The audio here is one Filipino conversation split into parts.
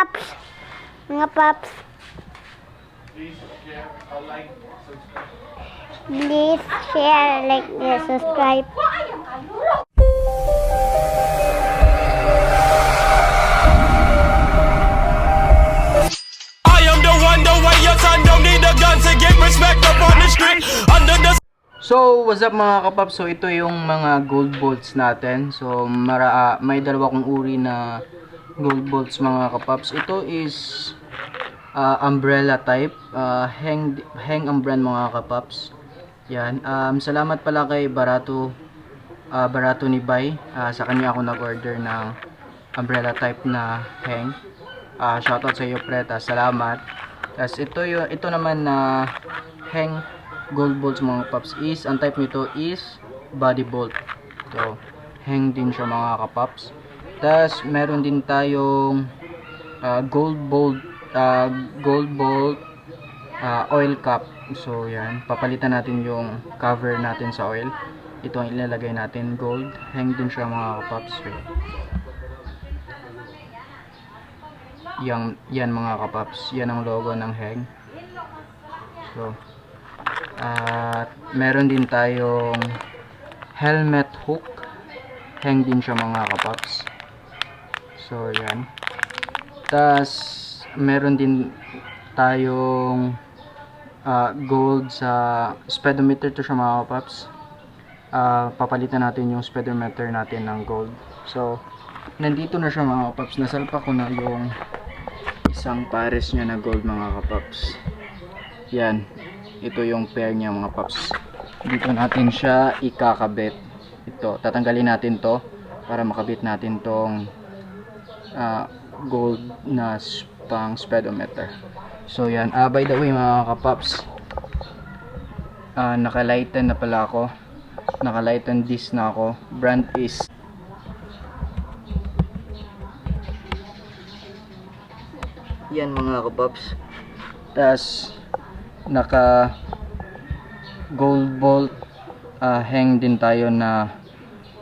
paps. Mga paps. Please share, like, and subscribe. I am the one, the way your son don't need a gun to get respect up on the street. Under the So, what's up mga kapaps? So, ito yung mga gold bolts natin. So, may dalawa kong uri na gold bolts mga kapaps. Ito is umbrella type. Heng ang brand mga kapaps. Yan. Salamat pala kay Barato ni Bay. Sa kanya ako nag-order ng umbrella type na Heng. Shoutout sa iyo, Preta. Salamat. Tapos ito naman na Heng gold bolts mga kapaps is, ang type nito is body bolt. So, Heng din siya mga kapaps. Tapos, meron din tayong gold bolt oil cap. So, yan. Papalitan natin yung cover natin sa oil. Ito ang ilalagay natin, gold. Heng din siya mga kapaps. So, yan mga kapaps. Yan ang logo ng Heng. So, at meron din tayong helmet hook. Heng din siya mga kapaps. So yan. Tas meron din tayong gold sa speedometer to siya mga kapaps. Papalitan natin yung speedometer natin ng gold. So nandito na siya mga kapaps. Nasalpa ko na yung isang pares niya na gold mga kapaps. Yan. Ito yung pair niya mga paps. Dito natin siya ikakabit. Ito, tatanggalin natin to para makabit natin tong gold na pang speedometer. So yan, by the way mga kapaps, naka-lighten na pala ako. Naka-lighten disc na ako. Brand is yan mga kapaps. Tas naka gold bolt hang din tayo na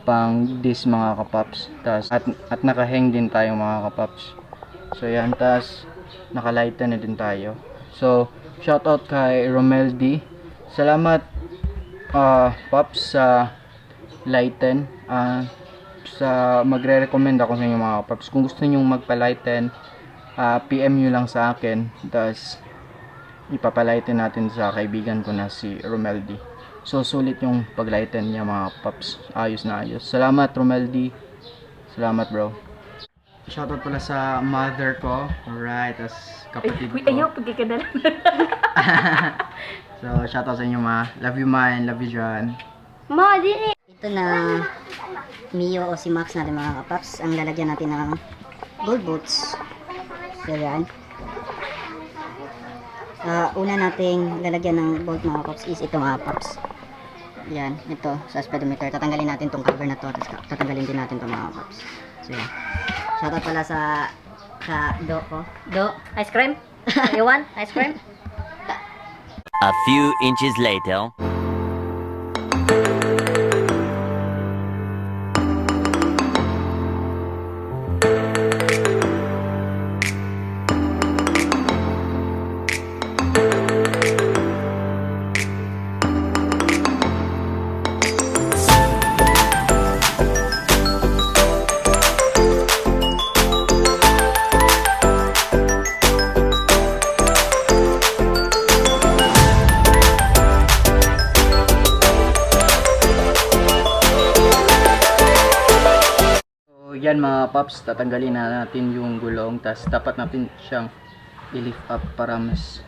pang disc mga kapaps. Tas at naka hang din tayo mga kapaps. So yan, tas naka lighten na din tayo. So shoutout kay Romel D. Salamat paps sa lighten. Sa magre-recommend ako sa inyo mga kapaps. Kung gusto niyo magpa-lighten, PM nyo lang sa akin. Tas ipapalighten natin sa kaibigan ko na si Romel D. So sulit yung paglighten niya mga paps. Ayos na ayos. Salamat Romel D. Salamat bro. Shoutout pala sa mother ko. Alright. As kapatid ko. Ayaw pagkikadala. So shoutout sa inyo ma. Love you ma and love you John. Ma, dili. Ito na Mio o si Max natin mga kapaps. Ang lalagyan natin ng gold boots. So yan. Una nating lalagyan ng bolt mga paps is ito mga paps. Yan, ito sa speedometer. Tatanggalin natin tong cover na to. Tapos tatanggalin din natin tong mga paps. So yan. Shoutout pala sa Do ko. Do, ice cream? You want ice cream? A few inches later. Yan mga paps, tatanggalin na natin yung gulong. Tas dapat natin siyang i-lift up para mas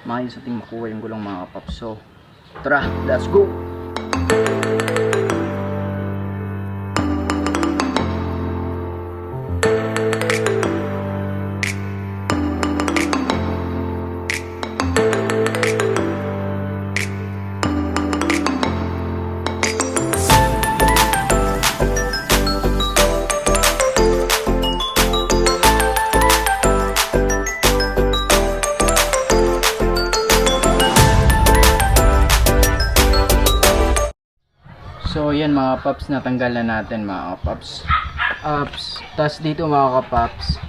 maayos natin makuha yung gulong mga paps. So tara, let's go! So yan mga paps, natanggal na natin mga paps. Tas dito mga kapaps,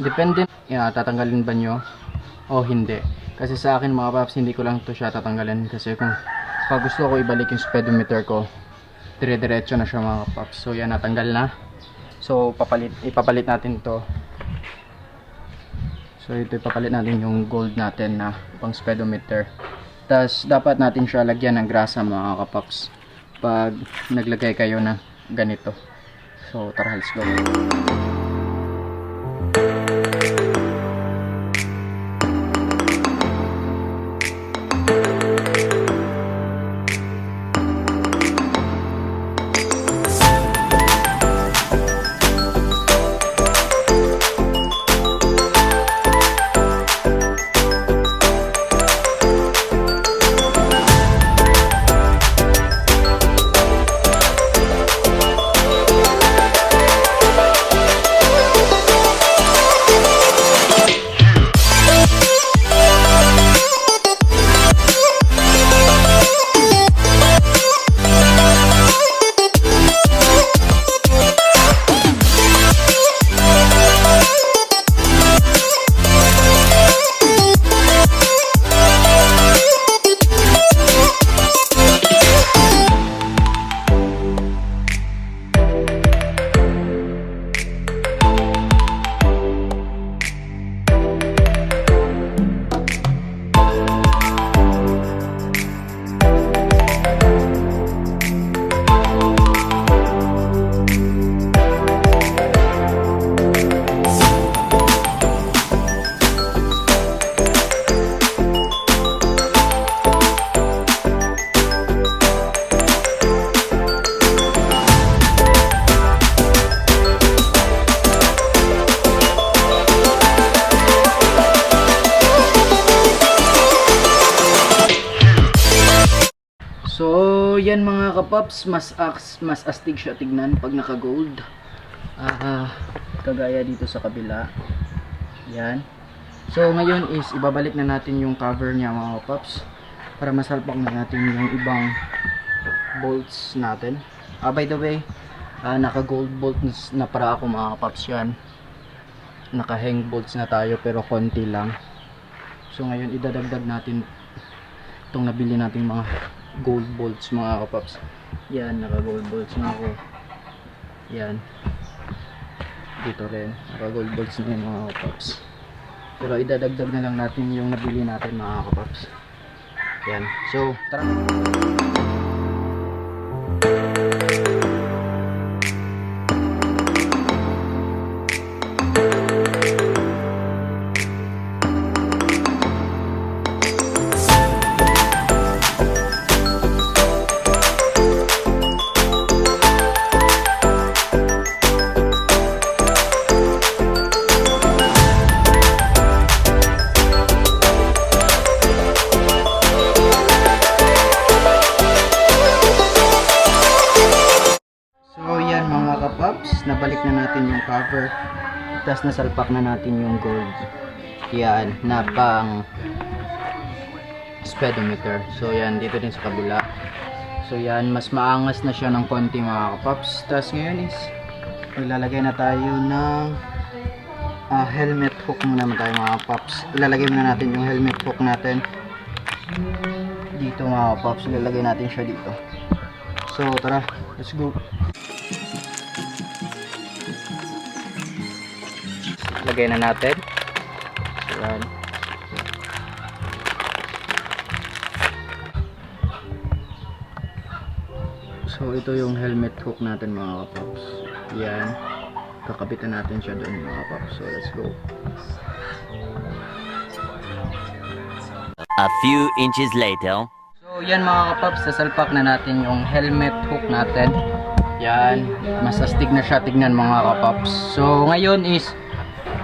Depende, tatanggalin ba nyo o hindi. Kasi sa akin mga paps, hindi ko lang to siya tatanggalin. Kasi kung pag gusto ko ibalik yung speedometer ko, dire-diretso na siya mga paps. So yan, natanggal na. So ipapalit natin to. So ito, ipapalit natin yung gold natin na pang speedometer. Tas dapat natin siya lagyan ng grasa mga kapaps pag naglagay kayo na ganito. So tara, let's go. So, yan mga kapaps, mas astig siya tignan pag naka-gold. Kagaya dito sa kabila. Yan. So, ngayon is ibabalik na natin yung cover niya mga kapaps para masalpak na natin yung ibang bolts natin. By the way, naka-gold bolts na para ako mga kapaps yan. Naka-hang bolts na tayo pero konti lang. So, ngayon idadagdag natin itong nabili nating mga gold bolts mga kapaps. Yan, naka gold bolts na ako. Yan, dito rin naka gold bolts na yun mga kapaps. Pero idadagdag na lang natin yung nabili natin mga kapaps. Yan, so tara. Nabalik na natin yung cover, tapos nasalpak na natin yung gold. Yan, na pang speedometer. So yan, dito din sa kabila. So yan, mas maangas na siya ng konti mga kapaps. Tapos ngayon is maglalagay na tayo ng helmet hook muna naman tayo mga kapaps. Ilalagay muna natin yung helmet hook natin dito mga kapaps. Ilalagay natin siya dito. So tara, let's go. Lagay na natin. Yan. So ito yung helmet hook natin mga kapaps. Yan. Kakabitan natin siya doon mga kapaps. So let's go. A few inches later. So yan mga kapaps, sasalpak na natin yung helmet hook natin. Yan. Mas astig na siya tignan mga kapaps. So ngayon is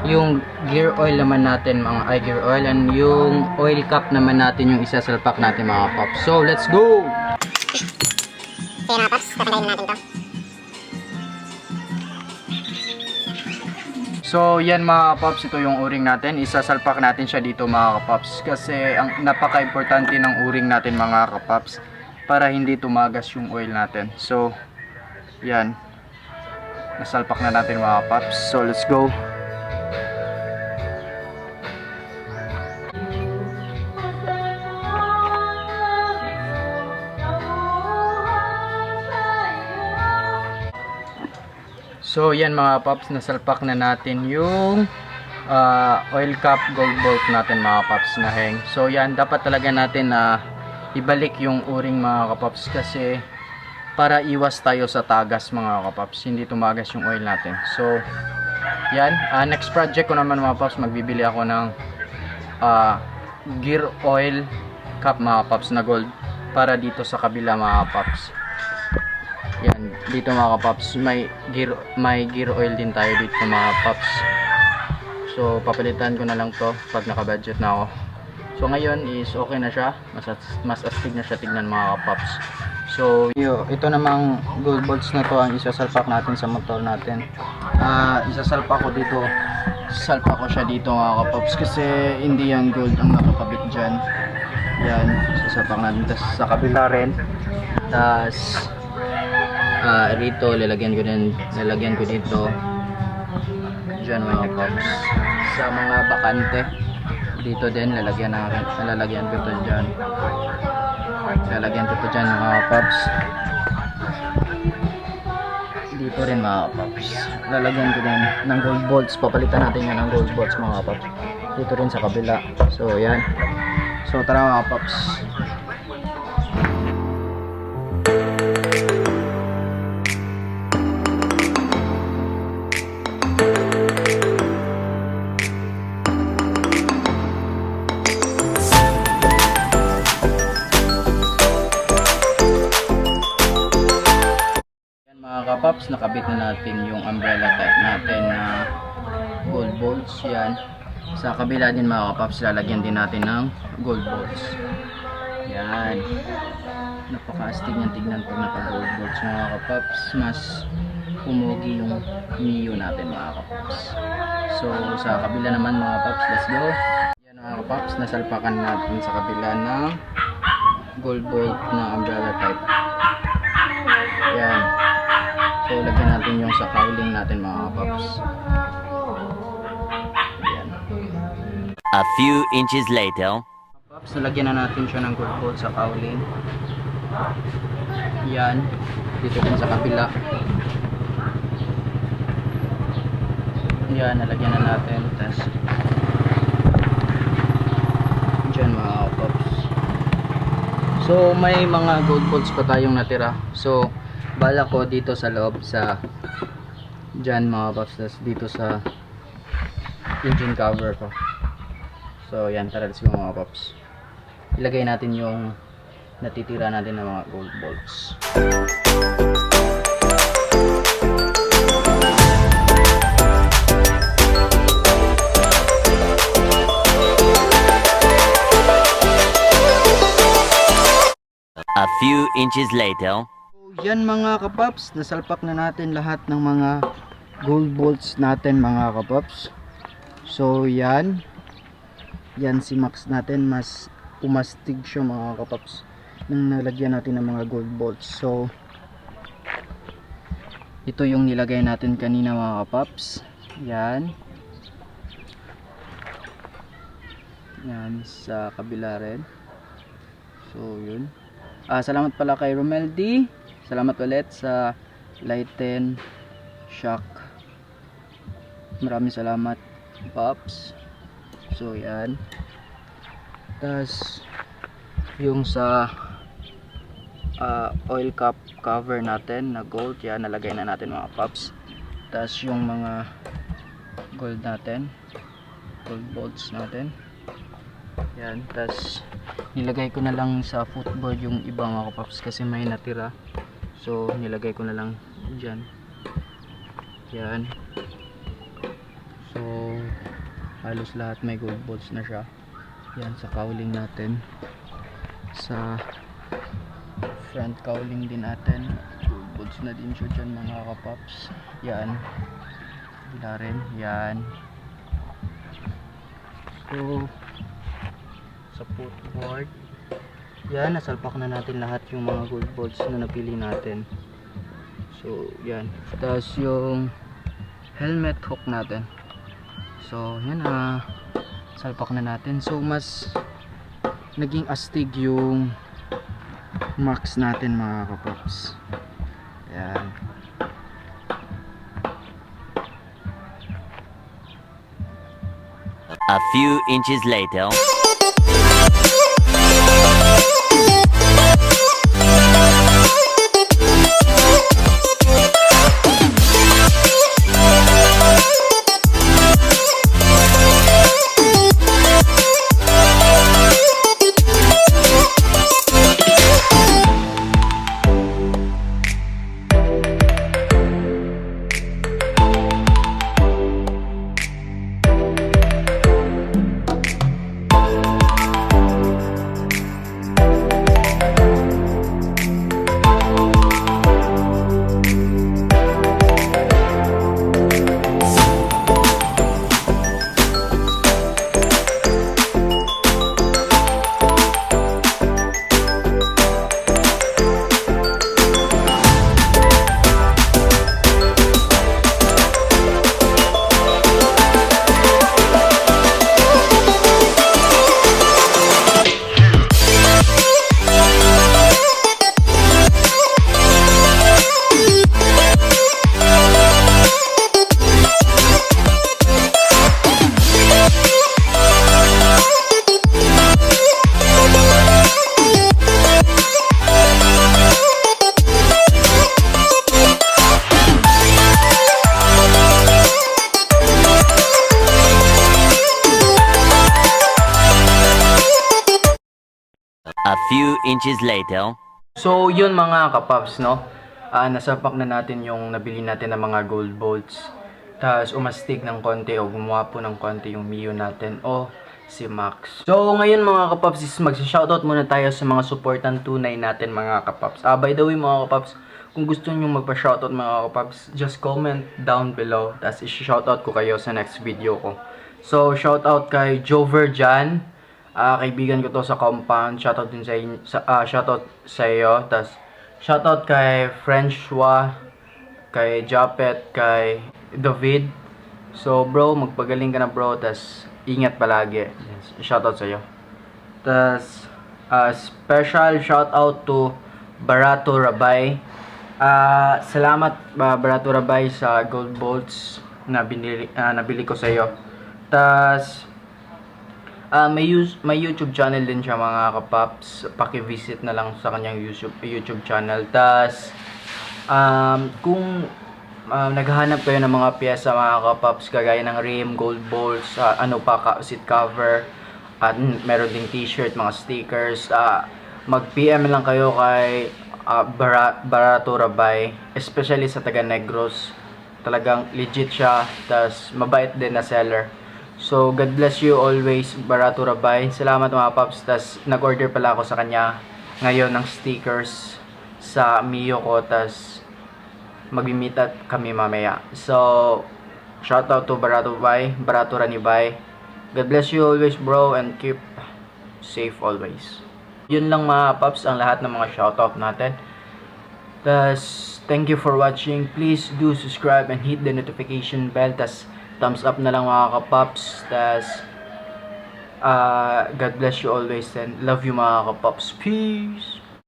yung gear oil naman natin mga gear oil, and yung oil cap naman natin yung isasalpak natin mga paps. So let's go. Kaya mga paps, tatanggalin natin to. So yan mga paps, ito yung o-ring natin. Isasalpak natin siya dito mga kapaps, kasi ang napaka-importante ng o-ring natin mga kapaps para hindi tumagas yung oil natin. So yan, nasalpak na natin mga kapaps. So let's go. So yan mga paps, nasalpak na natin yung oil cap gold bolt natin mga paps na Heng. So yan, dapat talaga natin na ibalik yung o-ring mga kapaps, kasi para iwas tayo sa tagas mga kapaps, hindi tumagas yung oil natin. So yan, next project ko naman mga paps, magbibili ako ng gear oil cap mga paps na gold para dito sa kabila mga paps. Yan, dito mga paps, may gear oil din tayo dito mga paps. So papalitan ko na lang to pag naka-budget na ako. So ngayon is okay na siya, mas astig na siya tignan mga paps. So ito namang gold bolts na to ang isasalpak natin sa motor natin. Isasalpak ko dito, salpak ko siya dito mga paps, kasi hindi yung gold ang nakakabit dyan. Yan, sasalpak natin. Tapos sa kabila rin, tapos rito lalagyan ko dito dyan mga paps. Sa mga bakante dito din lalagyan ko to dyan, mga paps. Dito rin mga paps lalagyan ko din ng gold bolts, papalitan natin yan ng gold bolts mga paps, dito rin sa kabila. So yan, so tara mga paps. Mga kapaps, nakabit na natin yung umbrella type natin na gold bolts. Yan, sa kabila din mga kapaps, lalagyan din natin ng gold bolts. Yan, napaka-astig niyang tignan pag naka gold bolts mga kapaps. Mas pumugi yung Mio natin mga kapaps. So sa kabila naman mga kapaps, let's go. Yan mga kapaps, nasalpakan natin sa kabila ng gold bolt na umbrella type. Yan, so lagyan natin yung sa cowling natin mga kapaps. Yan. A few inches later. Kapaps, nalagyan na natin siya ng gold bolt sa cowling. Yan, dito din sa kabila. Yan, nalagyan na natin. Tapos dyan mga kapaps. So may mga gold bolts pa tayong natira. So bala ko dito sa loob sa dyan mga paps, dito sa engine cover ko. So yan, tara let's go mga paps. Ilagay natin yung natitira natin ng mga gold bolts. A few inches later. Yan mga kapaps, nasalpak na natin lahat ng mga gold bolts natin mga kapaps. So yan si Max natin, mas umastig siya mga kapaps nang nalagyan natin ng mga gold bolts. So ito yung nilagay natin kanina mga kapaps. Yan sa kabila rin. So yun, salamat pala kay Romel D. Salamat ulit sa lighten shock. Maraming salamat Pops. So yan. Tas yung sa oil cap cover natin na gold, yan nalagay na natin mga Pops. Tas yung mga gold natin, gold bolts natin. Yan, tas nilagay ko na lang sa footboard yung iba mga Pops kasi may natira. So nilagay ko na lang dyan. Yan. So halos lahat may gold bolts na siya. Yan sa cowling natin. Sa front cowling din natin, gold bolts na din siya dyan mga kapaps. Yan. Bila rin. Yan. So sa footboard, yan, nasalpak na natin lahat yung mga gold bolts na napili natin. So yan, tapos yung helmet hook natin, so yan salpak na natin. So mas naging astig yung Max natin mga kapops. Yan, A few inches later. A few inches later. So, yun mga kapaps, no? Nasapak na natin yung nabili natin ng mga gold bolts. Tapos, umastig ng konti o gumawa po ng konti yung Mio natin o si Max. So, ngayon mga kapaps, is magsa-shoutout muna tayo sa mga supportan tunay natin mga kapaps. By the way mga kapaps, kung gusto nyo magpa-shoutout mga kapaps, just comment down below. Tapos, isi-shoutout ko kayo sa next video ko. So, shoutout kay Jover Jan. Kaibigan ko to sa compound. Shoutout din shoutout sa iyo. Tas shoutout kay François, kay Japet, kay David. So bro, magpagaling ka na bro. Tas ingat palagi. Shoutout sa iyo. Tas special shoutout to Barato Rabay. Salamat Barato Rabay sa gold bolts na nabili ko sa iyo. Tas may YouTube channel din siya mga kapaps. Paki-visit na lang sa kanyang YouTube channel. Tas kung naghahanap kayo ng mga piyesa mga kapaps, kagaya ng rim, gold bolts, seat cover, at meron ding t-shirt, mga stickers, mag-PM lang kayo kay Barato Rabay, especially sa taga Negros. Talagang legit siya, tas mabait din na seller. So, God bless you always, Barato Rabay. Salamat mga paps. Tas, nag-order pala ako sa kanya ngayon ng stickers sa Mio ko. Tas, mag-meet up kami mamaya. So, shout out to Barato Rabay, Barato Ranibay. God bless you always bro, and keep safe always. Yun lang mga paps, ang lahat ng mga shout out natin. Tas, thank you for watching. Please do subscribe and hit the notification bell. Tas, thumbs up na lang mga kapaps. Tas God bless you always and love you mga kapaps. Peace.